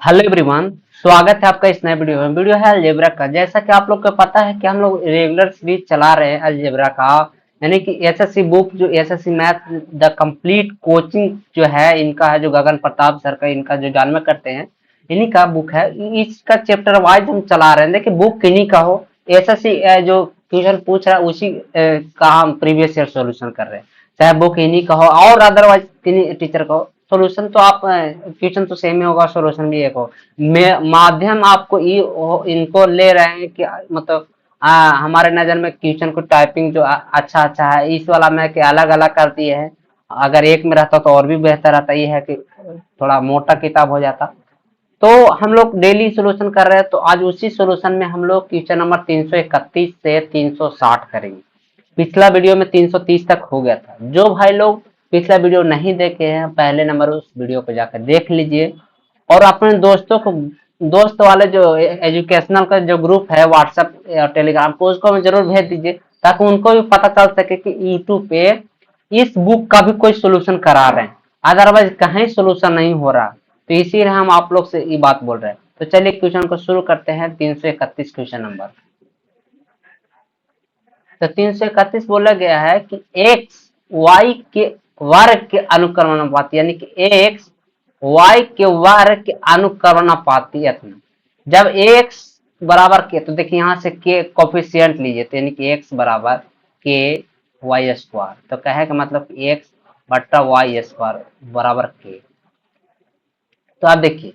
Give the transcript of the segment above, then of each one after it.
Hello everyone, स्वागत है आपका इस नए वीडियो में। वीडियो है अलजेब्रा का। जैसा कि आप लोग को पता है कि हम लोग रेगुलर सीरीज चला रहे हैं अलजेब्रा का, यानी कि एसएससी बुक जो SSC math the complete coaching जो है इनका है, जो गगन प्रताप सर का इनका जो जानना करते हैं इन्हीं का बुक है। इसका चैप्टर वाइज हम चला रहे हैं। देखिए बुक इन्हीं का हो, एसएससी जो क्वेश्चन पूछ रहा है उसी का हम प्रीवियस ईयर सोल्यूशन कर रहे हैं। चाहे बुक इन्हीं का हो और अदरवाइज किन्हीं टीचर का हो, सोल्यूशन तो आप क्वेश्चन तो सेम ही होगा, सोल्यूशन भी एक हो। माध्यम आपको इनको ले रहे हैं कि मतलब हमारे नजर में क्वेश्चन को टाइपिंग जो अच्छा अच्छा है, इस वाला में कि अलग अलग कर दिए हैं। अगर एक में रहता तो और भी बेहतर रहता। ये है कि थोड़ा मोटा किताब हो जाता। तो हम लोग डेली सोल्यूशन कर रहे हैं, तो आज उसी सोल्यूशन में हम लोग क्वेश्चन नंबर 331 से 360 करेंगे। पिछला वीडियो में 330 तक हो गया था। जो भाई लोग पिछला वीडियो नहीं देखे हैं, पहले नंबर उस वीडियो को जाकर देख लीजिए और अपने दोस्तों को, दोस्त वाले जो एजुकेशनल का जो ग्रुप है व्हाट्सएप या टेलीग्राम को, उसको में जरूर भेज दीजिए ताकि उनको भी पता चल सके कि यूट्यूब पे इस बुक का भी कोई सोल्यूशन करा रहे हैं। अदरवाइज कहीं सोल्यूशन नहीं हो रहा, तो इसीलिए हम आप लोग से ये बात बोल रहे हैं। तो चलिए क्वेश्चन को शुरू करते हैं। 331 क्वेश्चन नंबर। तो 331 बोला गया है कि एक्स वाई के वर्ग के अनुक्रमणानुपाती, यानी कि एक्स वाई के वर्ग के अनुक्रमणानुपाती। जब एक्स बराबर के, तो देखिए यहाँ से के कोफिशियंट लीजिए, तो यानी कि एक्स बराबर के वाई स्क्वायर, तो कहे का मतलब एक्स बट्टा वाई स्क्वायर बराबर के। तो आप देखिए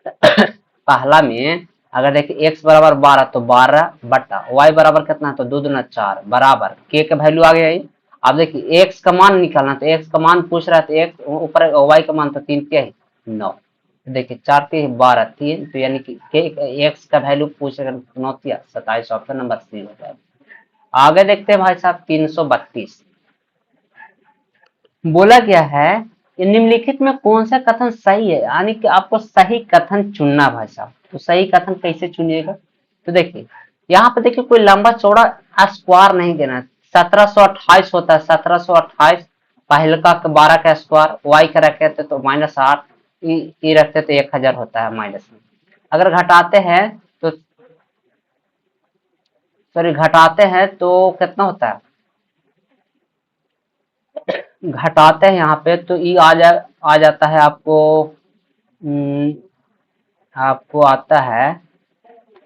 पहला में अगर देखिए x बराबर 12 तो 12 बट्टा y बराबर कितना है, तो 2 दूना 4 बराबर k का वैल्यू आ गया ये। अब देखिए x का मान निकालना, तो x का मान पूछ रहा है, तो x ऊपर y का मान तो 3 क्या है 9। तो देखिए 4 3 12 3, तो यानी कि x का वैल्यू पूछ रहे 9 27, ऑप्शन नंबर सी होता है। आगे देखते हैं भाई साहब 332। बोला गया है निम्नलिखित में कौन सा कथन सही है, यानी कि आपको सही कथन चुनना भाई साहब। तो सही कथन कैसे चुनिएगा, तो देखिए यहाँ पे देखिए कोई लंबा चौड़ा स्क्वायर नहीं देना है। 1728 होता है, 1728 पहले का 12 का स्क्वायर, वाई का रखे थे तो -8, ई रखते तो 1000 होता है माइनस में। अगर घटाते हैं तो सॉरी घटाते हैं तो कितना होता है, घटाते हैं यहाँ पे तो ई आ जाता है आपको, आपको आता है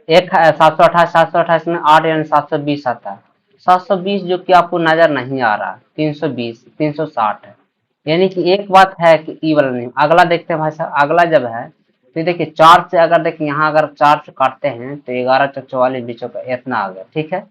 एक 728 में 8 यानी 720 आता है। 720 जो कि आपको नजर नहीं आ रहा, 320 360 है। यानी कि एक बात है कि ई वाला नहीं। अगला देखते हैं भाई साहब, अगला जब है तो देखिए 4 से अगर देखिए यहाँ अगर 4 से काटते हैं तो 11 चौक 44 बीचों का इतना आ गया, ठीक है।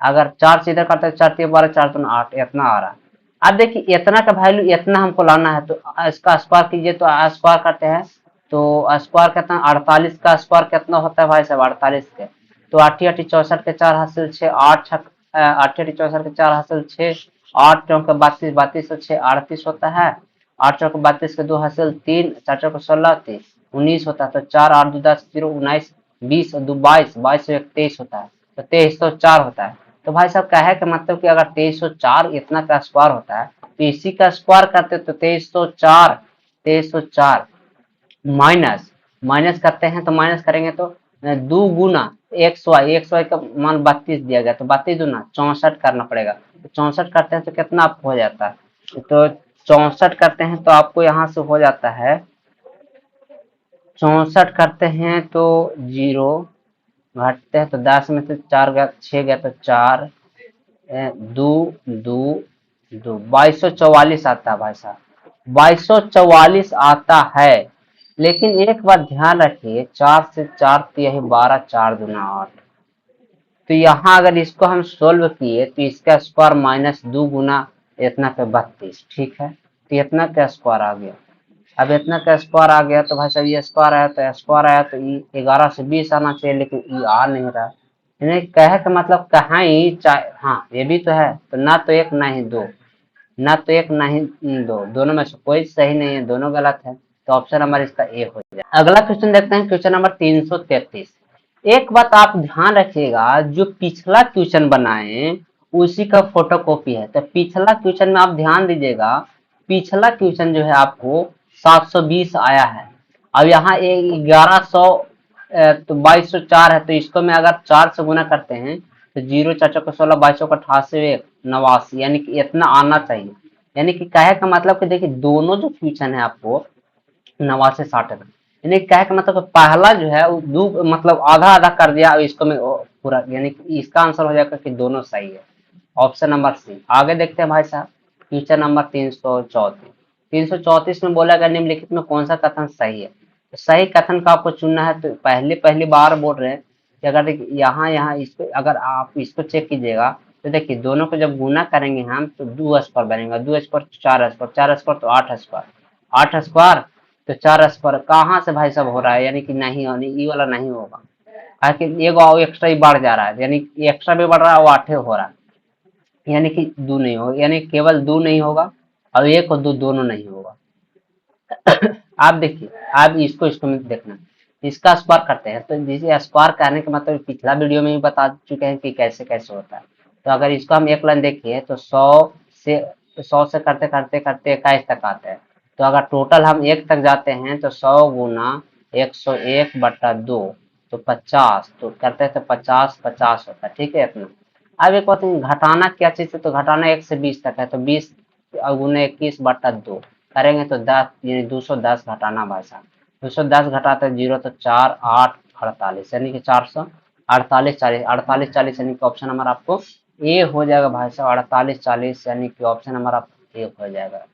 अगर 4 से इधर काटते हैं 4 3 12 4 3 8 इतना आ रहा है। अब देखिए इतना का वैल्यू इतना हमको लाना है, तो इसका स्क्वायर कीजिए, तो स्क्वायर करते हैं तो स्क्वायर कितना 48 का स्क्वायर कितना होता है भाई साहब 48 के, तो 8 8 64 के 4 हासिल 6 8 6 8 8 64 के 4 हासिल 6 8 चौक 32 32 से 6 38 होता है। 8 चौक 32 के 2 हासिल 3 4 चौक 16 30 19 होता है। तो 4 8 2 10 0 19 20 2 22 22 से 23 होता है, तो 2304 होता है। तो भाई साहब कहे का मतलब कि अगर 2304 इतना का स्क्वायर होता है तो इसी का स्क्वायर करते तो 2304 माइनस माइनस करते हैं, तो माइनस करेंगे तो दो गुना एक्स वाई का मान 32 दिया गया, तो 32 दूना 64 करना पड़ेगा। तो 64 करते हैं तो कितना आपको हो जाता है, तो 64 करते हैं तो आपको यहाँ से हो जाता है 64 करते हैं तो 0 घटते हैं तो 10 में से 4 गया 6 गया तो 4 दो दो दो 2244 आता है भाई साहब, 2244 आता है। लेकिन एक बात ध्यान रखिए 4 से 4 तो यही 12 4 दूना 8, तो यहाँ अगर इसको हम सोल्व किए तो इसका स्क्वायर माइनस 2 गुना इतना पे 32, ठीक है। तो इतना का स्क्वायर आ गया। अब इतना का स्क्वायर आ गया तो भाई साहब ये स्क्वायर आया तो स्क्वायर आया तो ये 11 से 20 आना चाहिए, लेकिन ये आ नहीं रहा। यानी कहे का मतलब कहाँ ही चाहे, हाँ ये भी तो है, तो ना तो एक ना ही दो, ना तो एक ना ही दो, दोनों में से कोई सही नहीं है, दोनों गलत है। तो ऑप्शन नंबर इसका ए हो जाए। अगला क्वेश्चन देखते हैं, क्वेश्चन नंबर 333। एक बात आप ध्यान रखिएगा, जो पिछला क्वेश्चन बनाए उसी का फोटोकॉपी है। तो पिछला क्वेश्चन में आप ध्यान दीजिएगा, पिछला क्वेश्चन जो है आपको 720 आया है, अब यहाँ 1100 तो 2204 है, तो इसको मैं अगर 4 से गुना करते हैं तो 0 4 4 16 22 का 88 89, यानी कि इतना आना चाहिए। यानी कि कहे का मतलब कि देखिए दोनों जो फ्यूचर है आपको 89 60 का, यानी कहे का मतलब पहला जो है वो दो मतलब आधा आधा कर दिया, इसको मैं पूरा, यानी कि इसका आंसर हो जाएगा कि दोनों सही है, ऑप्शन नंबर सी। आगे देखते हैं भाई साहब, क्वेश्चन नंबर 334 में बोला गया निम्नलिखित में कौन सा कथन सही है। तो सही कथन का आपको चुनना है। तो पहली पहली बार बोल रहे हैं कि अगर देखिए यहाँ यहाँ इसको अगर आप इसको चेक कीजिएगा तो देखिए दोनों को जब गुना करेंगे हम तो 2 स्क्वायर बनेगा, 2 स्क्वायर 4 स्क्वायर, 4 स्क्वायर तो 8 स्क्वायर, 8 स्क्वायर तो 4 स्क्वायर कहाँ से भाई साहब हो रहा है, यानी कि नहीं होनी, ये वाला नहीं होगा। आखिर एगो एक्स्ट्रा ही बढ़ जा रहा है, यानी एक्स्ट्रा भी बढ़ रहा है, वो 8 हो रहा है, यानी कि दो नहीं होगा, यानी केवल दो नहीं होगा और एक और दो दोनों नहीं होगा। आप देखिए, आप इसको इसको में देखना, इसका स्क्वायर करते हैं तो जिसे स्क्वायर करने का मतलब पिछला वीडियो में भी बता चुके हैं कि कैसे कैसे होता है। तो अगर इसको हम एक लाइन देखिए तो 100 से करते करते करते 21 तक आते हैं। तो अगर टोटल हम 1 तक जाते हैं तो 100 गुना 101/2 तो 50, तो करते हैं तो 50 50 होता है, ठीक है इतना। अब एक बात घटाना क्या चीज है, तो घटाना 1 से 20 तक है, तो 20 गुना 21/2 करेंगे तो 10, यानी 210 घटाना भाई साहब। 210 घटाते 0 तो 4 8 48, यानी कि 448 40 48 40, यानी कि ऑप्शन नंबर आपको ए हो जाएगा भाई साहब, 48 40, यानी कि ऑप्शन नंबर आपको ए हो जाएगा।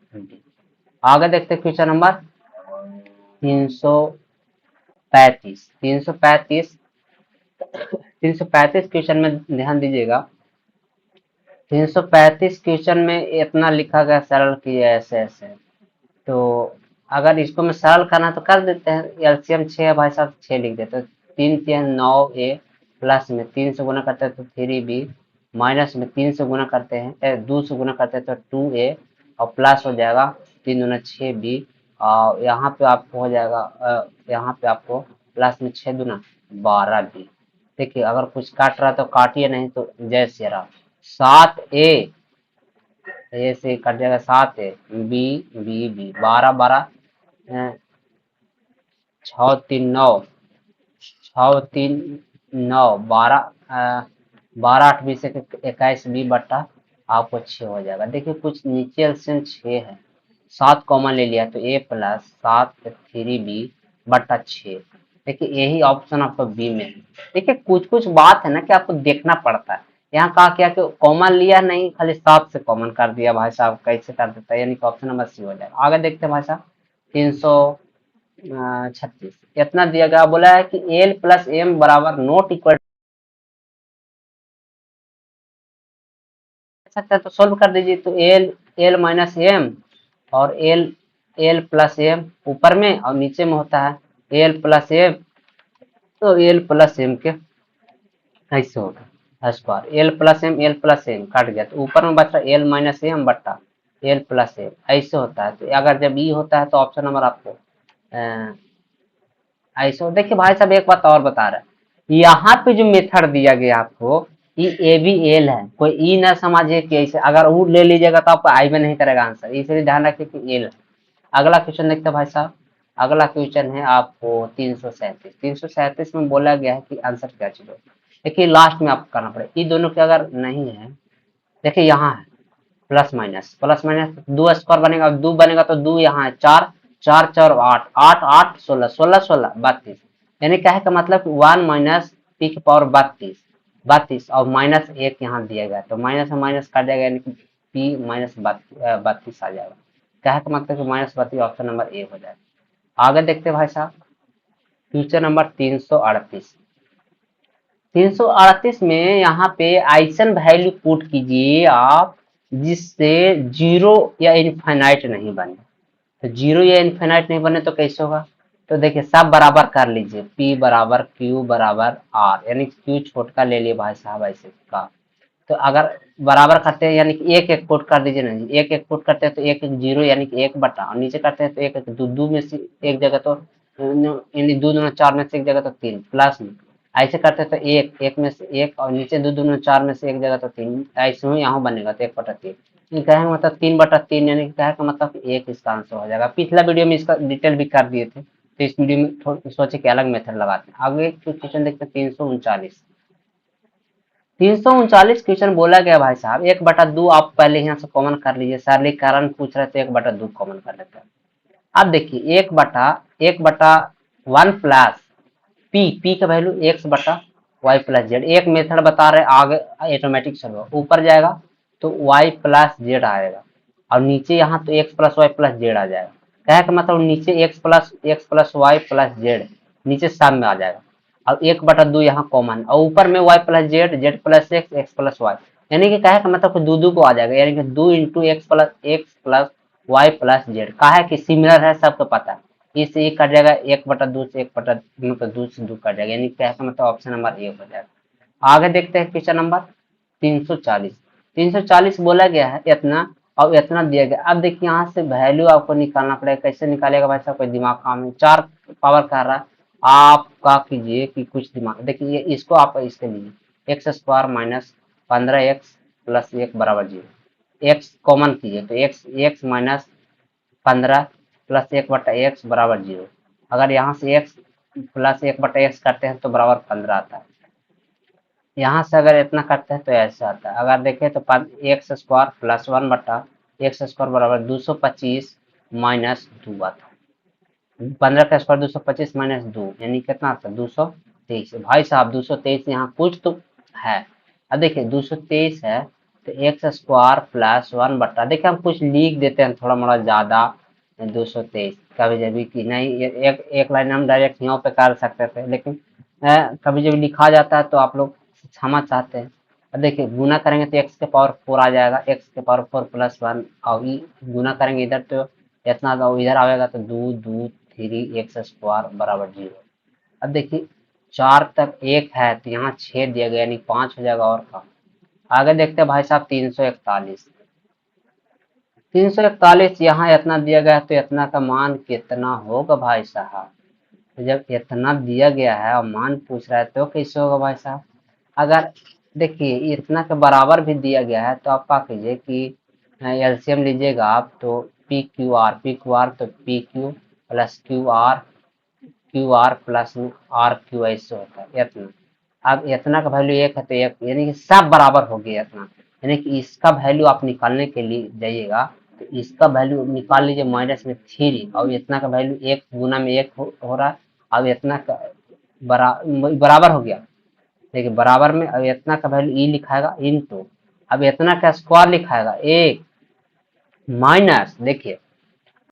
आगे देखते हैं क्वेश्चन नंबर 335। 335 क्वेश्चन में ध्यान दीजिएगा। 335 क्वेश्चन में इतना लिखा गया सरल किया ऐसे ऐसे। तो अगर इसको मैं सरल करना तो कर देते हैं, एलसीएम 6 है भाई साहब, 6 लिख देते हैं। 3 3 9 ए, प्लस में 3 से गुना करते हैं तो 3b, माइनस में 3 से गुना करते हैं 2 से गुना करते हैं तो 2a, और प्लस हो जाएगा 3 दूना 6b, और यहाँ पे आपको हो जाएगा यहाँ पे आपको प्लस में 6 दूना 12b। देखिए अगर कुछ काट रहा है तो काटिए, नहीं तो जय श्री राम। 7a, ए से कट जाएगा 7 बी बी बी, 12 12 6 3 9, 6 3 9 12, 12 8 20 21 बी आपको 6 हो जाएगा। देखिए कुछ नीचे एलसीएम 6 है, 7 कॉमन ले लिया तो ए प्लस 7 3b/6। देखिए यही ऑप्शन आपको बी में है। देखिए कुछ कुछ बात है ना कि आपको देखना पड़ता है। यहाँ कहा क्या कि कॉमन लिया नहीं, खाली 7 से कॉमन कर दिया भाई साहब, कैसे कर देता है, यानी कि ऑप्शन नंबर सी हो जाएगा। आगे देखते हैं भाई साहब 336, इतना दिया गया, बोला है कि एल प्लस एम बराबर नॉट इक्वल सकता है, तो सोल्व कर दीजिए। तो एल एल माइनस एम, और एल एल प्लस एम ऊपर में और नीचे में होता है एल प्लस एम, तो एल प्लस एम के ऐसे होगा square, l plus m cut गया तो ऊपर में बचा एल माइनस एम बट्टा एल प्लस एम, ऐसे होता है। तो अगर जब ई होता है तो ऑप्शन नंबर आपको ऐसे। देखिए भाई साहब एक बात और बता रहा है, यहाँ पे जो मेथड दिया गया आपको, ये ए बी एल है, कोई ई ना समझिए कि ऐसे अगर वो ले लीजिएगा तो आपको आई में नहीं करेगा आंसर, इसलिए ध्यान रखिए कि एल। अगला क्वेश्चन देखते हैं भाई साहब। अगला क्वेश्चन है आपको 337। 337 में बोला गया है कि आंसर क्या चीज होगा। देखिए लास्ट में आपको करना पड़ेगा, ये दोनों के अगर नहीं है, देखिए यहाँ है प्लस माइनस 2 स्क्वायर बनेगा, 2 बनेगा तो 2 यहाँ है, 4 4 4 8 8 8 16 16 16 32, यानी क्या है का मतलब 1 माइनस पी की पावर 32 32, और माइनस 1 यहाँ दिया गया तो माइनस में माइनस काट जाएगा, यानी कि पी माइनस 32 आ जाएगा। क्या है का मतलब कि -32 ऑप्शन नंबर ए हो जाएगा। आगे देखते हैं भाई साहब क्वेश्चन नंबर 338। 338 में यहाँ पे आइसन वैल्यू पुट कीजिए आप, जिससे जीरो या इनफाइनाइट नहीं बने। तो जीरो या इनफाइनाइट नहीं बने तो कैसे होगा, तो देखिए सब बराबर कर लीजिए, P बराबर Q बराबर R, यानी Q छोटका ले लिए भाई साहब ऐसे का। तो अगर बराबर करते हैं यानी कि एक एक पुट कर दीजिए ना जी, एक एक पुट करते हैं तो एक एक जीरो यानी कि 1 बटा, और नीचे करते हैं तो एक एक दो में से एक जगह तो यानी 2 दूना 4 में से एक जगह तो 3, प्लस में ऐसे करते हैं तो एक एक में से एक, और नीचे 2 दूना 4 में से एक जगह तो 3, ऐसे ही यहाँ बनेगा तो 1/3। कहेंगे मतलब 3/3, यानी कि कहे का मतलब एक इसका आंसर हो जाएगा। पिछला वीडियो में इसका डिटेल भी कर दिए थे, तो इस वीडियो में थोड़ा सोचे कि अलग मेथड लगाते हैं। आगे क्वेश्चन देखते हैं 339। 339 क्वेश्चन बोला गया भाई साहब 1/2 आप पहले यहाँ से कॉमन कर लीजिए, सरलीकरण पूछ रहे तो 1/2 कॉमन कर लेते हैं। अब देखिए 1/1 प्लस पी का वैल्यू x/y+z, एक मेथड बता रहे आगे ऑटोमेटिक चलो ऊपर जाएगा तो y+z आएगा और नीचे यहाँ तो x+y+z आ जाएगा। कहे का मतलब नीचे x+y+z नीचे सब में आ जाएगा और 1/2 यहाँ कॉमन और ऊपर में y+z, z+x, x+y, यानी कि कहे का मतलब दो को आ जाएगा, यानी कि 2 इंटू x+y+z। कहा कि सिमिलर है सबको पता है, इससे ये कट जाएगा 1/2 से 1/2 से 2 कट जाएगा, यानी क्या मतलब ऑप्शन नंबर ए हो जाएगा। आगे देखते हैं क्वेश्चन नंबर 340। 340 बोला गया है इतना और इतना दिया गया। अब देखिए यहाँ से वैल्यू आपको निकालना पड़ेगा, कैसे निकालेगा भाई साहब, कोई दिमाग काम है। 4 पावर कर रहा है, आप क्या कीजिए कि कुछ दिमाग देखिए, इसको आप इसके लिए x² - 15x + 1 = 0, x कॉमन कीजिए तो x - 15 + 1/x = 0। अगर यहाँ से x + 1/x करते हैं तो बराबर 15 आता है। यहाँ से अगर इतना करते हैं तो ऐसे आता है। अगर देखें तो x² + 1/x² = 225 - 2 आता है। 15 का स्क्वायर 225 - 2 यानी कितना आता है 223। भाई साहब 223 यहाँ कुछ तो है। अब देखिए 223 है तो x² + 1 देखिए हम कुछ लिख देते हैं थोड़ा मोड़ा ज्यादा 223 कभी जब कि नहीं, एक लाइन हम डायरेक्ट यहाँ पे कर सकते थे, लेकिन कभी जब लिखा जाता है तो आप लोग क्षमा चाहते हैं। अब देखिए गुना करेंगे तो x के पावर 4 आ जाएगा, x के पावर 4 + 1 और गुना करेंगे इधर तो इतना तो इधर आएगा तो 2 2 3 x² = 0। अब देखिए 4 तक 1 है तो यहाँ 6 दिया गया यानी 5 हो जाएगा और कम। आगे देखते हैं भाई साहब 341। 341 यहाँ इतना दिया गया है तो इतना का मान कितना होगा भाई साहब। तो जब इतना दिया गया है और मान पूछ रहा है तो कैसे होगा भाई साहब। अगर देखिए इतना के बराबर भी दिया गया है तो आप क्या कीजिए कि एलसीएम लीजिएगा आप तो PQ R तो PQ + QR + RQ ऐसे होता है इतना। अब इतना का वैल्यू 1 है तो 1 यानी कि सब बराबर हो गया इतना, यानी कि इसका वैल्यू आप निकालने के लिए जाइएगा तो इसका वैल्यू निकाल लीजिए -3 और इतना का वैल्यू 1 गुना में 1 हो रहा है। अब इतना का बराबर हो गया, देखिए बराबर में अब इतना का वैल्यू ई लिखाएगा इनटू, अब इतना का स्क्वायर लिखाएगा 1 माइनस, देखिए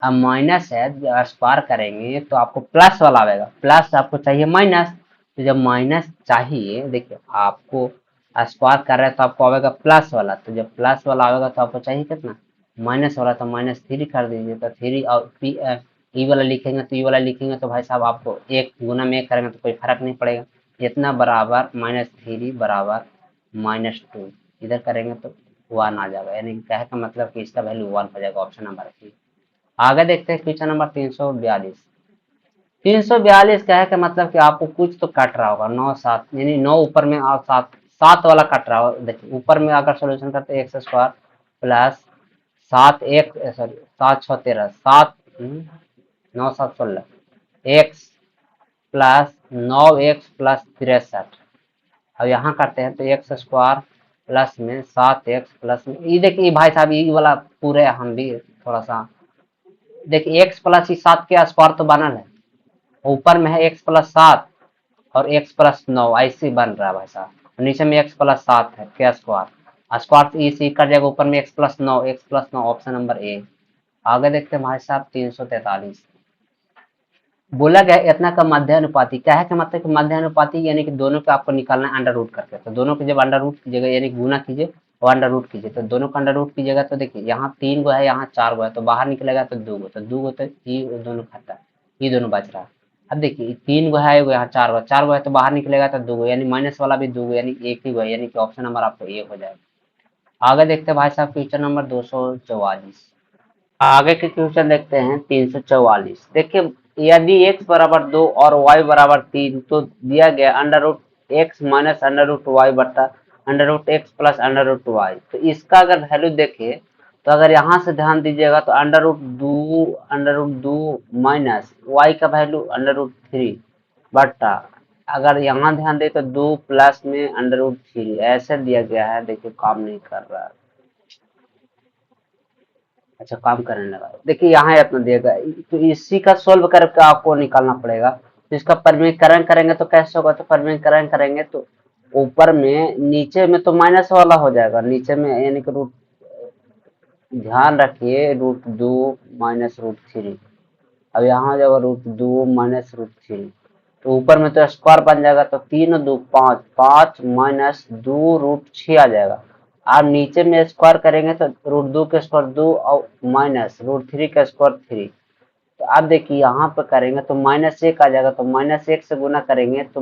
अब माइनस है स्क्वायर करेंगे तो आपको प्लस वाला आएगा, प्लस आपको चाहिए माइनस, तो जब माइनस चाहिए देखिए आपको स्क्वायर कर रहे हैं तो आपको आएगा प्लस वाला, तो जब प्लस वाला आएगा तो आपको चाहिए कितना माइनस वाला, तो -3 कर दीजिए तो 3 और ई वाला लिखेंगे तो ई वाला लिखेंगे तो भाई साहब आपको 1 गुना में 1 करेंगे तो कोई फर्क नहीं पड़ेगा। इतना बराबर -3 बराबर -2 इधर करेंगे तो 1 आ जाएगा, यानी क्या है का मतलब कि इसका वैल्यू 1 हो जाएगा, ऑप्शन नंबर सी। आगे देखते हैं क्वेश्चन नंबर 342। 342 क्या है कि मतलब कि आपको कुछ तो कट रहा होगा 9 7 यानी 9 ऊपर में और 7 7 वाला कट रहा होगा। देखिए ऊपर में अगर सॉल्यूशन करते हैं x² + 7 1 सॉरी 7 6 13 7 9 7 16 x + 9x + 63। अब यहाँ करते हैं तो x² प्लस में 7x प्लस में ये देखिए भाई साहब ये वाला पूरे हम भी थोड़ा सा देखिए x + 7 के स्क्वायर तो बनल है, ऊपर में है x + 7 और x + 9 ऐसे बन रहा है भाई साहब, नीचे में x + 7 है क्या स्क्वायर स्क्वायर इसी कर जाएगा, ऊपर में x + 9 ऑप्शन नंबर ए। आगे देखते हैं भाई साहब 343। बोला गया इतना का मध्यानुपाती क्या है कि मतलब कि मध्यानुपाती यानी कि दोनों का आपको निकालना है अंडर रूट करके, तो दोनों के जब अंडर रूट कीजिएगा यानी गुना कीजिए और अंडर रूट कीजिए, तो दोनों का अंडर रूट कीजिएगा तो देखिए यहाँ 3 गो है यहाँ 4 गो है तो बाहर निकलेगा तो 2 गो, तो 2 गो तो ये दोनों खाता है, ये दोनों बच रहा है। अब देखिए 3 गो है यहाँ 4 गो, 4 गो है तो बाहर निकलेगा तो 2 गो, यानी माइनस वाला भी 2 गो यानी एक ही गो है, यानी कि ऑप्शन नंबर आपको ए हो जाएगा। आगे देखते हैं भाई साहब क्वेश्चन नंबर 244। आगे के क्वेश्चन देखते हैं 344। देखिए यदि x बराबर 2 और y बराबर 3 तो दिया गया √x माइनस √y बटा √x प्लस √y, तो इसका अगर वैल्यू देखें तो अगर यहाँ से ध्यान दीजिएगा तो अंडर रूट 2 माइनस वाई का वैल्यू अंडर रूट 3 बट्टा, अगर यहाँ ध्यान दे तो 2 प्लस में अंडर रूट 3 ऐसे दिया गया है। देखिए काम नहीं कर रहा है। अच्छा काम करने लगा। देखिए यहाँ इतना दिएगा, तो इसी का सोल्व करके आपको निकालना पड़ेगा। तो इसका परिमीकरण करेंगे तो कैसे होगा, तो परिमीकरण करेंगे तो ऊपर में नीचे में तो माइनस वाला हो जाएगा, नीचे में यानी कि रूट, ध्यान रखिए √2 माइनस √3। अब यहाँ हो जाएगा √2 माइनस √3, तो ऊपर में तो स्क्वायर बन जाएगा, तो 3 और 2 5, 5 माइनस 2√6 आ जाएगा। आप नीचे में स्क्वायर करेंगे तो √2 का स्क्वायर 2 और माइनस √3 का स्क्वायर 3। तो आप देखिए यहाँ पर करेंगे तो -1 आ जाएगा, तो -1 से गुना करेंगे तो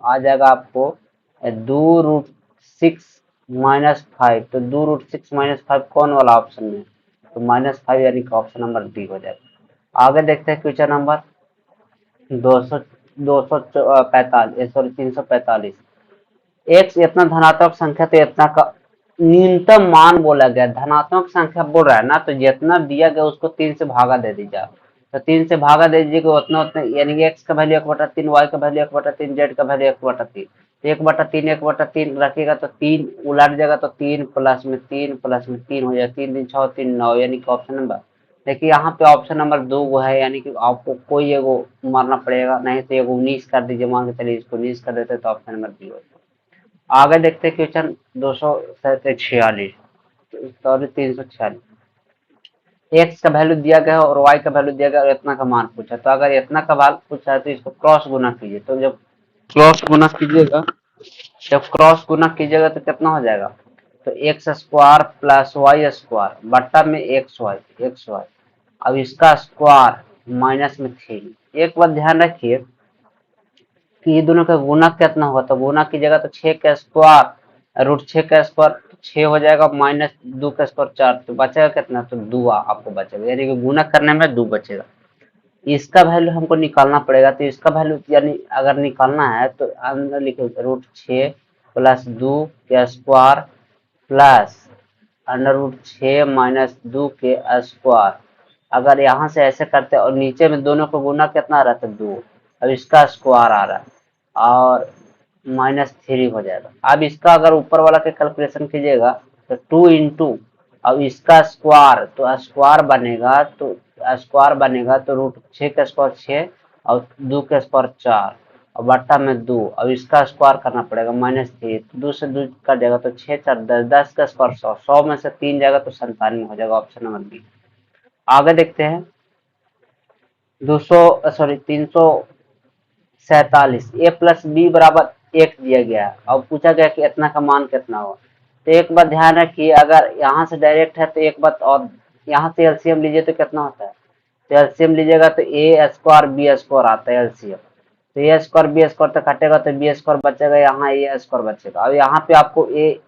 आ जाएगा आपको 2√6 -5। तो 2√6 -5 कौन वाला ऑप्शन में, तो -5 यानी कि ऑप्शन नंबर डी हो जाएगा। आगे देखते हैं क्वेश्चन नंबर 245, सॉरी 345। एक्स इतना धनात्मक संख्या तो इतना का न्यूनतम मान बोला गया, धनात्मक संख्या बोल रहा है ना, तो जितना दिया गया उसको 3 से भागा दे दीजिए। तो 3 से भागा दे दीजिएगा उतना उतना, यानी कि एक्स का वैल्यू 1/3, वाई का वैल्यू 1/3, जेड का वैल्यू 1/3। 1/3 1/3 रखिएगा तो 3 उलट जाएगा, तो 3 प्लस में 3 प्लस में 3 हो जाएगा, 3 3 6 3 9, यानी कि ऑप्शन नंबर, देखिए यहाँ पे ऑप्शन नंबर 2 वो है, यानी कि आपको कोई एगो मारना पड़ेगा, नहीं तो एगो 19 कर दीजिए, मान के चलिए इसको 19 कर देते तो ऑप्शन नंबर बी हो जाएगा। आगे देखते हैं क्वेश्चन 246, सॉरी 346। एक्स का वैल्यू दिया गया है और वाई का वैल्यू दिया गया और इतना का मान पूछा, तो अगर इतना का मान पूछा है तो इसको क्रॉस गुना कीजिए। तो जब क्रॉस गुना कीजिएगा, तो कितना हो जाएगा, तो x square plus y square बट्टा में एक्स वाई। अब इसका स्क्वायर माइनस में 3। एक बात ध्यान रखिए कि ये दोनों का गुना कितना होगा, तो गुना कीजिएगा तो 6 का स्क्वायर √6 का स्क्वायर 6 हो जाएगा, माइनस 2 का स्क्वायर 4, तो बचेगा कितना, तो 2 आपको बचेगा, यानी कि गुना करने में 2 बचेगा। इसका वैल्यू हमको निकालना पड़ेगा, तो इसका वैल्यू यानी अगर निकालना है तो अंदर लिखे √6 प्लस 2 के square plus under root 6 minus 2 के स्क्वायर। अगर यहाँ से ऐसे करते और नीचे में दोनों को गुना कितना रहता है 2, अब इसका स्क्वायर आ रहा है और -3 हो जाएगा। अब इसका अगर ऊपर वाला के कैलकुलेशन कीजिएगा तो 2 इंटू, अब इसका स्क्वायर, तो स्क्वायर बनेगा तो √6 का स्क्वायर 6 और 2 का स्क्वायर 4 और बट्टा में 2। अब इसका स्क्वायर करना पड़ेगा -3, 2 से 2 कट जाएगा तो 6 4 10, 10 का स्क्वायर 100, 100 में से 3 जाएगा तो 97 हो जाएगा, ऑप्शन नंबर बी। आगे देखते हैं 347, ए प्लस बी बराबर 1 दिया गया है। अब पूछा गया कि इतना का मान कितना होगा, तो एक बात ध्यान रखिए, अगर यहाँ से डायरेक्ट है तो एक बात और, यहाँ से एलसीएम लीजिए तो कितना होता है, तो एलसीएम लीजिएगा तो ए स्क्वायर बी स्क्वायर आता है एलसीएम, तो ए स्क्वायर बी स्क्वायर तो कटेगा तो बी स्क्वायर बचेगा, यहाँ ए स्क्वायर बचेगा। अब यहाँ पे आपको ए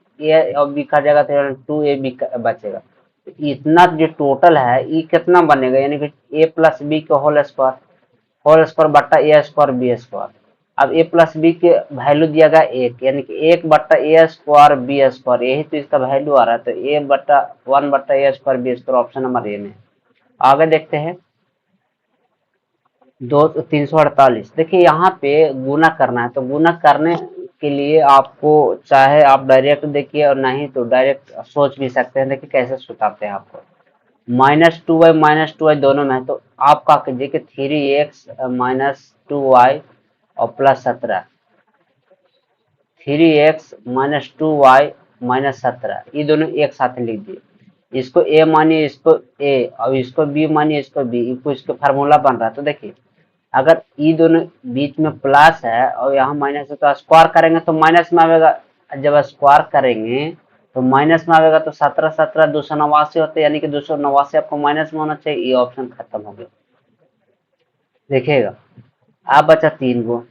और बी कट जाएगा तो 2ab बचेगा। तो इतना जो टोटल है ये कितना बनेगा, यानी कि ए प्लस बी का होल स्क्वायर बट्टा ए स्क्वायर बी स्क्वायर। अब ए प्लस बी के वैल्यू दिया गया 1, यानी कि 1 बट्टा ए स्क्वायर बी स्क्वायर, यही तो इसका वैल्यू आ रहा है, तो 1 बट्टा A square B square option number A में। आगे देखते हैं 348। देखिए यहाँ पे गुना करना है, तो गुना करने के लिए आपको चाहे आप डायरेक्ट देखिए और नहीं तो डायरेक्ट सोच भी सकते हैं। देखिए कैसे सुटाते हैं आपको, -2y दोनों में है, तो आप क्या कीजिए कि 3x माइनस 2y और plus 17, 3x minus 2y minus 17, ये दोनों एक साथ लिख दिए। इसको a मानिए, इसको a और इसको b मानिए, इसको b, इसको फार्मूला बन रहा है। तो देखिए अगर ये दोनों बीच में प्लस है और यहाँ माइनस है तो स्क्वायर करेंगे तो माइनस में आएगा, जब स्क्वायर करेंगे तो माइनस में आएगा, तो 17 17 289 होते, यानी कि 289 आपको माइनस में होना चाहिए, ये ऑप्शन खत्म हो गया। देखिएगा आप बचा 3 गो,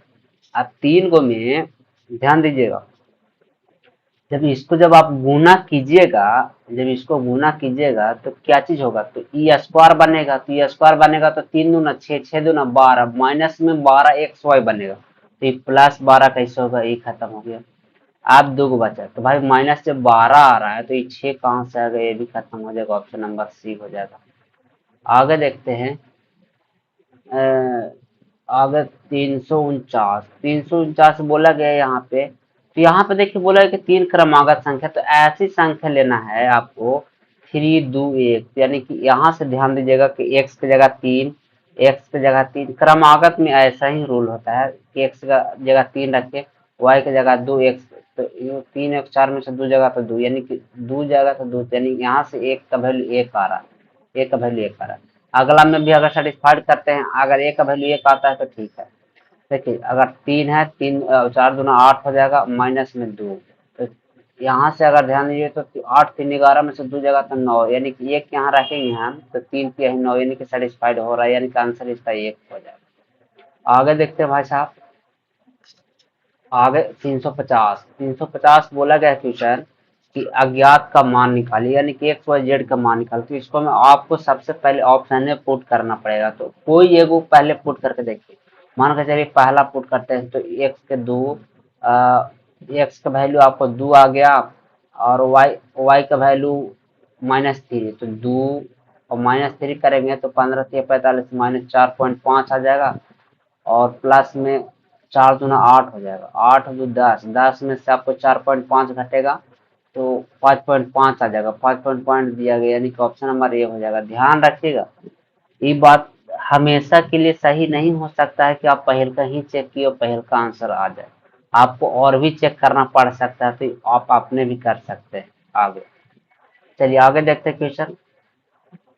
अब 3 गो में ध्यान दीजिएगा, जब आप गुना कीजिएगा, तो क्या चीज होगा, तो ई स्क्वायर बनेगा, तो 3 दूना 6, 6 दूना 12, माइनस में 12 एक्स वाई बनेगा, तो ये प्लस 12 कैसे होगा, ये खत्म हो गया। आप दो को बचा तो भाई माइनस से 12 आ रहा है तो ये 6 कहाँ से आ गया, ये भी खत्म हो जाएगा, ऑप्शन नंबर सी हो जाएगा। आगे देखते हैं। अ, आगे 349 बोला गया है यहाँ पे। तो यहाँ पे देखिए बोला है कि तीन क्रमागत संख्या, तो ऐसी संख्या लेना है आपको 3 2 1, यानी कि यहाँ से ध्यान दीजिएगा कि एक्स की जगह 3, एक्स की जगह 3, क्रमागत में ऐसा ही रूल होता है कि एक्स का जगह 3 रखे, वाई की जगह 2 एक्स, तो 3 1 4 में से 2 जगह तो 2, यानी कि 2 जगह तो 2, यानी यहाँ से एक का वैल्यू 1 आ रहा है, एक का वैल्यू 1 आ रहा है। अगला में भी अगर सेटिस्फाइड करते हैं, अगर ए का वैल्यू 1 आता है तो ठीक है। देखिए अगर 3 है, 3 4 दूना 8 हो जाएगा, माइनस में 2, तो यहाँ से अगर ध्यान दीजिए तो 8 3 11 में से 2 जगह तो 9, यानी कि एक यहाँ रखेंगे हम तो 3 की यही 9, यानी कि सेटिस्फाइड हो रहा है, यानी कि आंसर इसका 1 हो जाएगा। आगे देखते हैं भाई साहब। आगे 350 बोला गया है क्वेश्चन कि अज्ञात का मान निकालिए, यानी कि एक्स वाई जेड का मान निकाल, तो इसको मैं आपको सबसे पहले ऑप्शन में पुट करना पड़ेगा, तो कोई एगो पहले पुट करके देखिए। मान के चलिए पहला पुट करते हैं तो एक्स के 2, एक्स का वैल्यू आपको 2 आ गया, और वाई वाई का वैल्यू -3, तो 2 और -3 करेंगे तो 15 3 45 -4.5 आ जाएगा, और प्लस में 4 दूना 8 हो जाएगा, 8 दो 10, 10 में से आपको 4.5 घटेगा तो 5.5 आ जाएगा, 5 दिया गया, यानी कि ऑप्शन नंबर ए हो जाएगा। ध्यान रखिएगा ये बात, हमेशा के लिए सही नहीं हो सकता है कि आप पहल का ही चेक किए और पहल का आंसर आ जाए, आपको और भी चेक करना पड़ सकता है, तो आप अपने भी कर सकते हैं। आगे चलिए आगे देखते हैं क्वेश्चन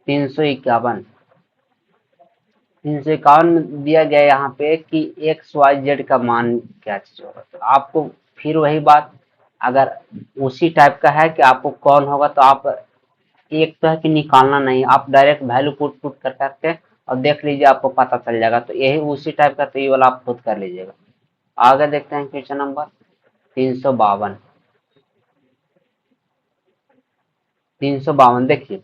351। 351 में दिया गया यहाँ पे कि एक्स वाई जेड का मान क्या चीज होगा, तो आपको फिर वही बात, अगर उसी टाइप का है कि आपको कौन होगा, तो आप एक तो है कि निकालना नहीं, आप डायरेक्ट वैल्यू पुट पुट कर सकते हैं और देख लीजिए, आपको पता चल जाएगा, तो यही उसी टाइप का, तो ये वाला आप खुद कर लीजिएगा। आगे देखते हैं क्वेश्चन नंबर 352। 352 देखिए,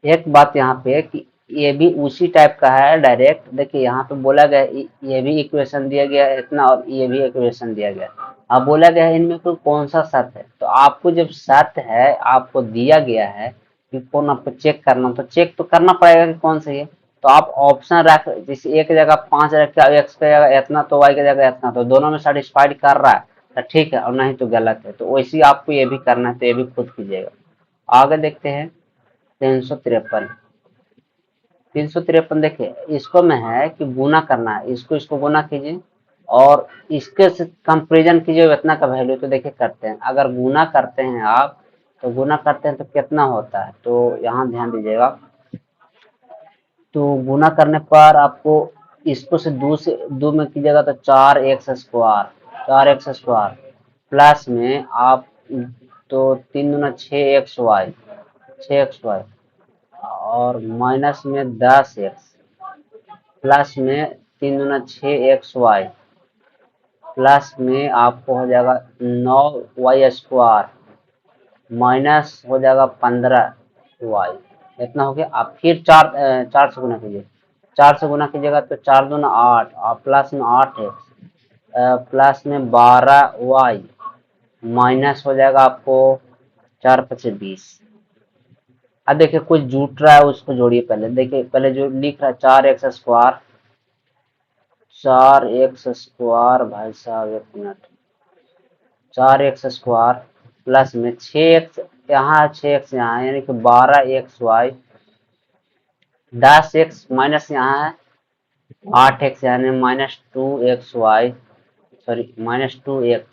एक बात यहाँ पे कि ये भी उसी टाइप का है डायरेक्ट, देखिए यहाँ पे बोला गया ये भी इक्वेशन दिया गया है इतना, और ये भी इक्वेशन दिया गया है। अब बोला गया है इनमें कोई कौन सा सत्य है, तो आपको जब सत्य है आपको दिया गया है कि कौन, आपको चेक करना, तो चेक तो करना पड़ेगा कि कौन सही है, तो आप ऑप्शन रख, जैसे एक जगह 5 रख के एक्स की जगह इतना तो वाई की जगह इतना, तो दोनों में सेटिस्फाइड कर रहा है तो ठीक है, और नहीं तो गलत है, तो वैसे ही आपको ये भी करना है, तो ये भी खुद कीजिएगा। आगे देखते हैं 353। 353 देखिए, इसको में है कि गुना करना है, इसको इसको गुना कीजिए और इसके से कंपेरिजन कीजिए इतना का वैल्यू, तो देखिए करते हैं, अगर गुना करते हैं आप, तो गुना करते हैं तो कितना होता है, तो यहाँ ध्यान दीजिएगा, तो गुना करने पर आपको इसको से दो में कीजिएगा तो 4x², 4x² प्लस में आप, तो 3 दूना 6xy, 6xy, और माइनस में 10x, प्लस में 3 दूना 6xy, प्लस में आपको हो जाएगा 9y², माइनस हो जाएगा 15y, इतना हो गया। आप फिर 4 से गुना कीजिए, 4 से गुना कीजिएगा तो 4 दूना 8, और प्लस में 8x, प्लस में 12y, माइनस हो जाएगा आपको 4 5 20। अब देखिए कुछ जुट रहा है उसको जोड़िए, पहले देखिए, पहले जो लिख रहा है 4x², 4x² भाई साहब एक मिनट, 4x² प्लस में 6x यहाँ, 6x यहाँ है, यानी कि 12xy, 10x माइनस यहाँ है 8x, यानी -2xy, सॉरी -2x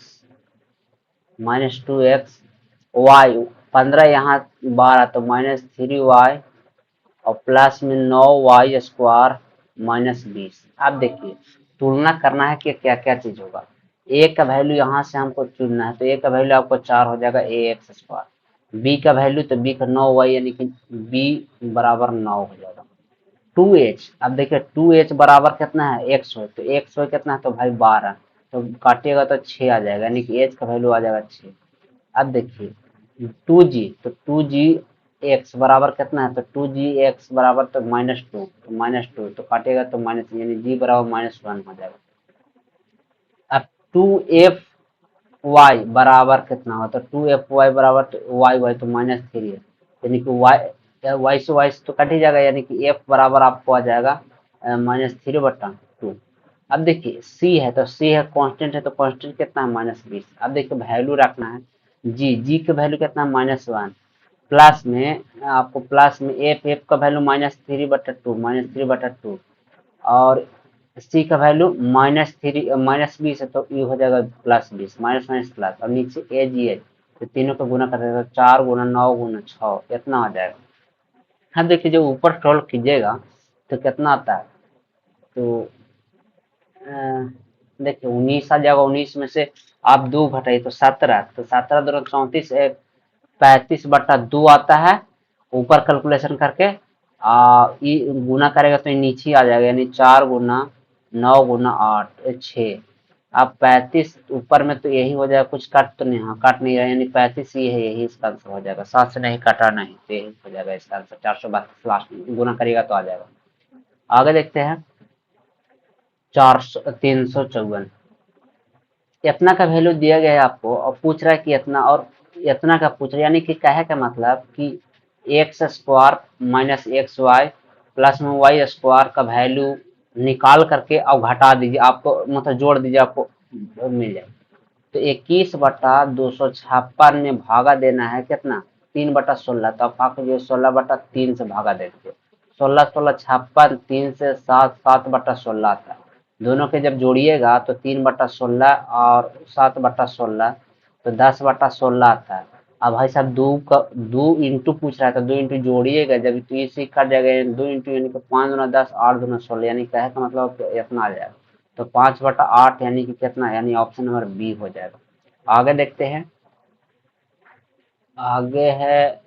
वाई, 15 यहाँ 12, तो -3y, और प्लस में 9y² -20। अब देखिए तुलना करना है कि क्या क्या चीज होगा, ए का वैल्यू यहाँ से हमको चुनना है, तो ए का वैल्यू आपको 4 हो जाएगा ax², बी का वैल्यू तो बी का 9y, यानी कि बी बराबर 9 हो जाएगा। 2h, अब देखिए 2h बराबर कितना है, एक्स हो, तो एक्स हो कितना है, तो भाई 12, तो काटिएगा तो 6 आ जाएगा, यानी कि एच का वैल्यू आ जाएगा 6। अब देखिए 2g, तो 2g एक्स बराबर कितना है, तो 2g एक्स बराबर तो -2, तो -2 तो काटेगा तो माइनस, यानी g बराबर -1 हो जाएगा। अब 2f वाई बराबर कितना हो, तो 2FY बराबर तो वाई तो -3 है, यानी कि वाई से तो कट ही जाएगा, यानी कि एफ बराबर आपको आ जाएगा -3/2। अब देखिए सी है तो सी है कांस्टेंट है, तो कांस्टेंट कितना है -20। अब देखिए वैल्यू रखना है, जी के वैल्यू कितना है -1, प्लस में आपको प्लस में एफ का वैल्यू -3/2 और सी का वैल्यू -20 है, तो ये हो जाएगा +20, माइनस माइनस प्लस, और नीचे ए जी एच, तो तीनों को गुना कर देगा, 4 × 9 × 6 इतना आ जाएगा। अब देखिए जो ऊपर स्क्रॉल कीजिएगा तो कितना आता है, तो देखिए 19 आ जाएगा, 19 में से आप 2 घटाइए तो 17, तो 17 × 2 = 34, 35/2 आता है ऊपर कैलकुलेशन करके। ये गुना करेगा तो ये नीचे आ जाएगा, यानी 4 × 9 × 8 6। अब 35 ऊपर में तो यही हो जाएगा, कुछ काट तो नहीं, हाँ काट नहीं रहा, यानी 35 ये है, यही इसका आंसर हो जाएगा, 7 से नहीं काटा नहीं, तो यही हो जाएगा इसका आंसर। 432 लास्ट में गुना करिएगा तो आ जाएगा। आगे देखते हैं 354, इतना का वैल्यू दिया गया है आपको और पूछ रहा है कि इतना, और इतना का पूछ रहा है, यानी कि कहे का मतलब कि x² - xy प्लस में y² का वैल्यू निकाल करके और घटा दीजिए, आपको मतलब जोड़ दीजिए, आपको मिल जाए। तो 21/256 में भागा देना है कितना, 3/16, तो आप जो 16/3 से भागा देते, 16 16 56, 3 से 7 7/16 आता है, दोनों के जब जोड़िएगा तो 3/16 और 7/16, तो 10/16 आता है। अब भाई साहब दो इंटू पूछ रहा है, तो 2 इंटू जोड़िएगा, जब तो ये सीख कर जाएगा, 2 इंटू यानी कि 5 × 10 8 × 16, यानी कहे का मतलब इतना आ जाएगा, तो 5/8 यानी कि कितना, यानी ऑप्शन नंबर बी हो जाएगा। आगे देखते हैं, आगे है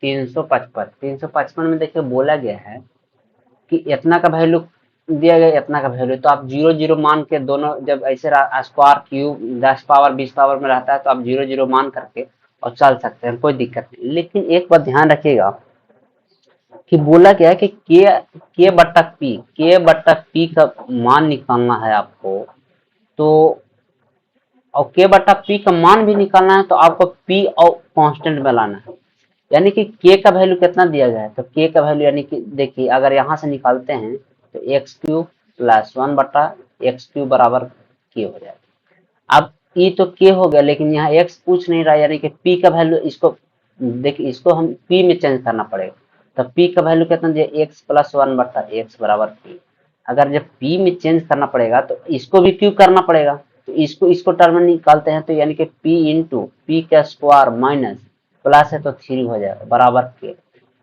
355। 355 में देखिए बोला गया है कि इतना का वैल्यू दिया गया, इतना का वैल्यू, तो आप 0 0 मान के दोनों, जब ऐसे स्क्वायर क्यूब 10 पावर 20 पावर में रहता है, तो आप 0 0 मान करके और चल सकते हैं, कोई दिक्कत नहीं। लेकिन एक बात ध्यान रखिएगा कि बोला क्या है कि के/पी का मान निकालना है आपको, तो और के/पी का मान भी निकालना है, तो आपको पी और कांस्टेंट में लाना है, यानी कि के का वैल्यू कितना दिया गया है, तो के का वैल्यू यानी कि देखिए अगर यहाँ से निकालते हैं तो x³ + 1/x³ बराबर के हो जाएगा। अब ई तो के हो गया, लेकिन यहाँ x पूछ नहीं रहा, यानी कि p का वैल्यू, इसको देखिए इसको हम p में चेंज करना पड़ेगा, तो p का वैल्यू कितना दिया, x + 1/x बराबर p। अगर जब p में चेंज करना पड़ेगा तो इसको भी q करना पड़ेगा, तो इसको टर्म में निकालते हैं, तो यानी कि p × p² माइनस प्लस है तो 3 हो जाएगा बराबर के।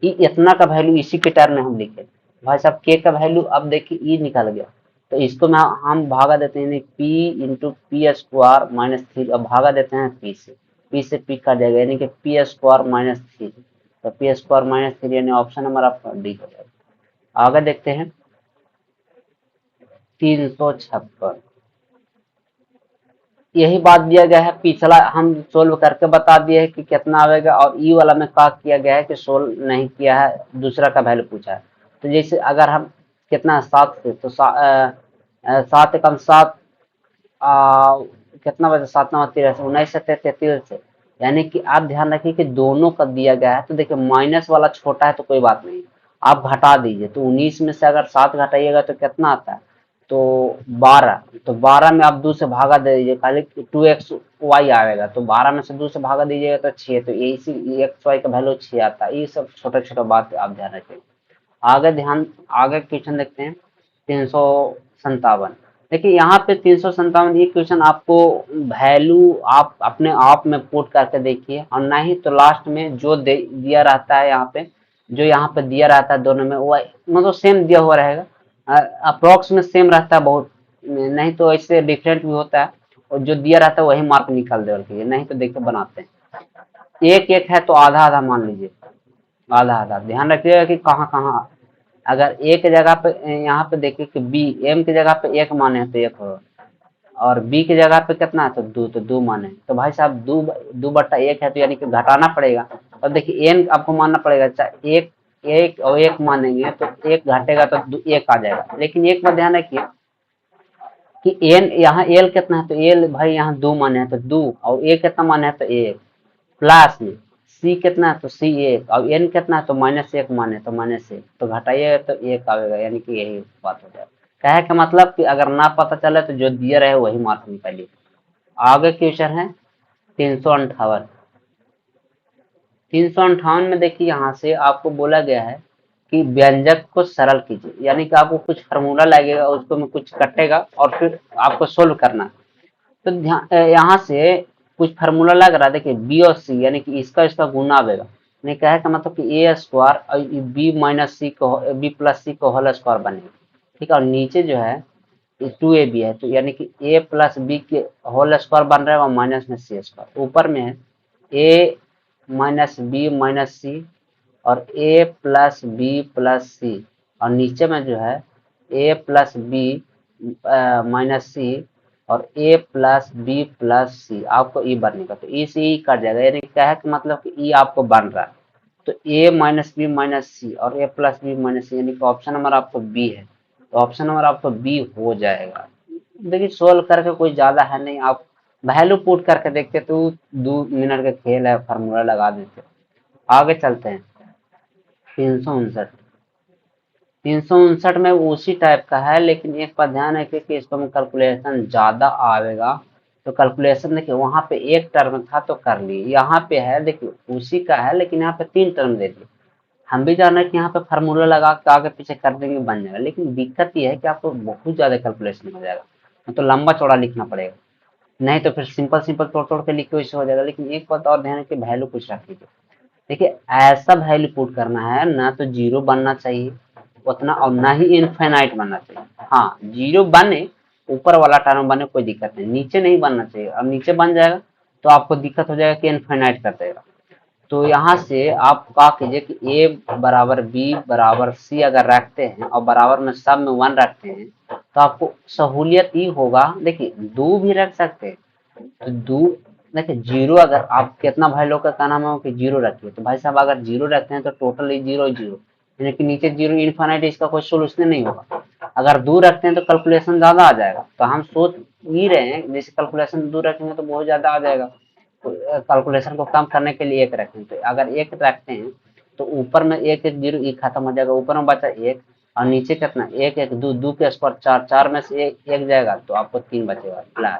इतना का वैल्यू इसी के टर्म में हम लिखे भाई साहब, के का वैल्यू अब देखिए ई निकल गया, तो इसको मैं हम भागा देते हैं, p × p² - 3, अब भागा देते हैं p से p का जाएगा, यानी कि p² - 3, तो p² - 3 यानी ऑप्शन नंबर आपका डी हो जाएगा। आगे देखते हैं 356, यही बात दिया गया है, पिछला हम सोल्व करके बता दिए है कि कितना आएगा, और ई वाला में क्या किया गया है कि सोल्व नहीं किया है, दूसरा का वैल्यू पूछा है। तो जैसे अगर हम कितना 7 से, तो 7 × 7 कितना बचा, 7 9 13 से 19 से 33 से, यानी कि आप ध्यान रखिए कि दोनों का दिया गया है, तो देखिए माइनस वाला छोटा है तो कोई बात नहीं, आप घटा दीजिए, तो 19 में से अगर 7 घटाइएगा तो कितना आता है, तो 12, तो 12 में आप 2 से भागा दे दीजिए, खाली 2xy आएगा, तो 12 में से 2 से भागा दीजिएगा तो 6, तो यही xy का वैल्यू 6 आता है। ये सब छोटा छोटा बात आप ध्यान रखिए। आगे क्वेश्चन देखते हैं 357। देखिए यहाँ पे 357, ये क्वेश्चन आपको वैल्यू आप अपने आप में पुट करके देखिए, और नहीं तो लास्ट में जो दिया रहता है यहाँ पे, जो यहाँ पे दिया रहता है दोनों में, वो मतलब सेम दिया हुआ रहेगा, अप्रोक्स में सेम रहता है बहुत, नहीं तो इससे डिफरेंट भी होता है, और जो दिया रहता है वही मार्क निकाल दे, नहीं तो देखिए बनाते हैं, एक एक है तो आधा आधा मान लीजिए, आधा आधा ध्यान रखिएगा कि कहाँ कहाँ, अगर एक जगह पे यहाँ पे देखिए कि बी एम की जगह पे 1 माने तो 1 होगा, और बी की जगह पे कितना है तो 2, तो 2 माने, तो भाई साहब 2/1 है, तो यानी कि घटाना पड़ेगा। अब देखिए एन आपको मानना पड़ेगा, चाहे एक एक और 1 मानेंगे तो 1 घटेगा तो 1 आ जाएगा, लेकिन एक बात ध्यान रखिए कि एन यहाँ एल कितना है, तो एल भाई यहाँ 2 मान है तो 2, और ए कितना मान है तो 1, प्लस में सी कितना है तो सी 1, और एन कितना है तो -1 मान है तो -1, तो घटाइएगा तो 1 आएगा, यानी कि यही बात हो जाएगा। कहे का मतलब कि अगर ना पता चले तो जो दिया रहे वही मार्क निकालिए। आगे क्वेश्चन है 358। 358 में देखिए यहाँ से आपको बोला गया है कि व्यंजक को सरल कीजिए, यानी कि आपको कुछ फार्मूला लगेगा, उसको में कुछ कटेगा और फिर आपको सोल्व करना। तो यहाँ से कुछ फार्मूला लग रहा है, देखिए बी और सी, यानी कि इसका इसका गुना आएगा, नहीं कहे का मतलब कि ए स्क्वायर और बी माइनस सी को बी प्लस सी को होल स्क्वायर बनेगा, ठीक है। और नीचे जो है 2ab है, तो यानी कि a प्लस बी के होल स्क्वायर बन रहा है और माइनस में सी स्क्वायर, ऊपर में है a माइनस बी माइनस सी और a प्लस बी प्लस सी, और नीचे में जो है a प्लस बी माइनस सी और a प्लस बी प्लस सी, आपको ई बनने का, तो ई से ई कट जाएगा, यानी क्या है कि मतलब कि ई आपको बन रहा है, तो a माइनस बी माइनस सी और a प्लस बी माइनस सी, यानी कि ऑप्शन नंबर आपको बी है, तो ऑप्शन नंबर आपको बी हो जाएगा। देखिए सोल्व करके कोई ज्यादा है नहीं, आप वैल्यू पुट करके देखते तो 2 मिनट का खेल है, फार्मूला लगा देते। आगे चलते हैं 359। 359 में उसी टाइप का है, लेकिन एक बात ध्यान रखिए कि इसमें कैलकुलेशन ज्यादा आएगा, तो कैलकुलेशन देखिए वहां पे एक टर्म था तो कर लिए, यहाँ पे है देखिए उसी का है लेकिन यहाँ पे 3 टर्म दे दिए। हम भी जान रहे हैं कि यहाँ पे फार्मूला लगा के आगे पीछे कर देंगे बन जाएगा, लेकिन दिक्कत ये है कि आपको बहुत ज्यादा कैलकुलेशन हो जाएगा, तो लंबा चौड़ा लिखना पड़ेगा, नहीं तो फिर सिंपल सिंपल तोड़ तोड़ के लिखे वैसे हो जाएगा। लेकिन एक बात और ध्यान है कि वैल्यू कुछ रख लीजिए, देखिए ऐसा वैल्यू पुट करना है ना तो जीरो बनना चाहिए उतना, और ना ही इनफाइनाइट बनना चाहिए। हाँ जीरो बने, ऊपर वाला टर्म बने कोई दिक्कत नहीं, नीचे नहीं बनना चाहिए, अब नीचे बन जाएगा तो आपको दिक्कत हो जाएगा कि इनफाइनाइट कर देगा। तो यहाँ से आप क्या कीजिए कि a बराबर b बराबर c अगर रखते हैं और बराबर में सब में 1 रखते हैं, तो आपको सहूलियत ये होगा, देखिए 2 भी रख सकते हैं, तो 2 देखिए जीरो, अगर आप कितना भाई लोग का कहना है कि जीरो रखिए, तो भाई साहब अगर जीरो रखते हैं तो टोटल ही जीरो जीरो, यानी कि नीचे जीरो इनफाइनाइट, इसका कोई सोल्यूशन नहीं होगा। अगर 2 रखते हैं तो कैलकुलेशन ज्यादा आ जाएगा, तो हम सोच ही रहे हैं जैसे कैलकुलेशन 2 रखेंगे तो बहुत ज्यादा आ जाएगा, कैलकुलेशन को कम करने के लिए 1 रखें, तो अगर 1 रखते हैं तो ऊपर में एक एक जीरो ई खत्म हो जाएगा, ऊपर में बचा 1 और नीचे कितना 1 1 2 2 के स्क्वायर 4 4 में से 1 जाएगा तो आपको 3 बचेगा, प्लस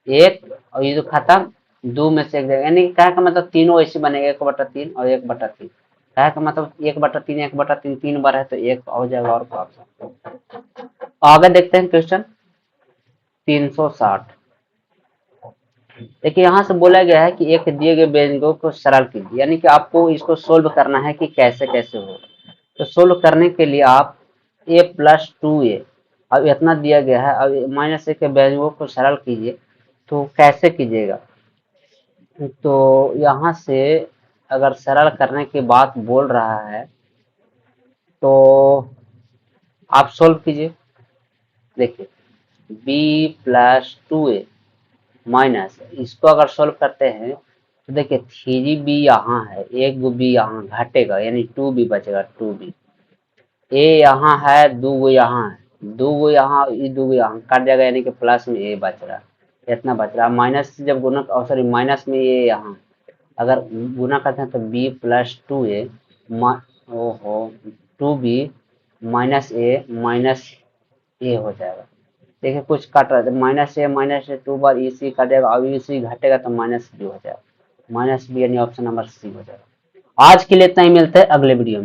1 और ये जो खत्म 2 में से 1 जाएगा, यानी क्या का मतलब तीनों ऐसे बनेगा 1/3 और 1/3, क्या का मतलब 1/3 1/3 3 बार है तो 1 हो जाएगा। और आगे देखते हैं क्वेश्चन 360। देखिए यहाँ से बोला गया है कि एक दिए गए व्यंजकों को सरल कीजिए, यानी कि आपको इसको सोल्व करना है कि कैसे कैसे हो। तो सोल्व करने के लिए आप a प्लस 2a, अब इतना दिया गया है, अब -1 के व्यंजकों को सरल कीजिए, तो कैसे कीजिएगा। तो यहाँ से अगर सरल करने की बात बोल रहा है तो आप सोल्व कीजिए। देखिए b प्लस 2a माइनस, इसको अगर सोल्व करते हैं तो देखिए 3b यहाँ है, एक गो बी यहाँ घटेगा, यानी 2b बचेगा, 2b ए यहाँ है, 2 गो यहाँ है, 2 गो यहाँ, ये 2 गो यहाँ कट जाएगा, यानी कि प्लस में ए बच रहा है, इतना बच रहा है। माइनस से जब गुना, सॉरी माइनस में ये यहाँ अगर गुना करते हैं तो b प्लस 2a, ओहो 2b माइनस ए हो जाएगा। देखिए कुछ कट रहा है, -a 2 बार इसी कटेगा और इसी घटेगा तो -b हो जाएगा, -b यानी ऑप्शन नंबर सी हो जाएगा। आज के लिए इतना ही, मिलते हैं अगले वीडियो में।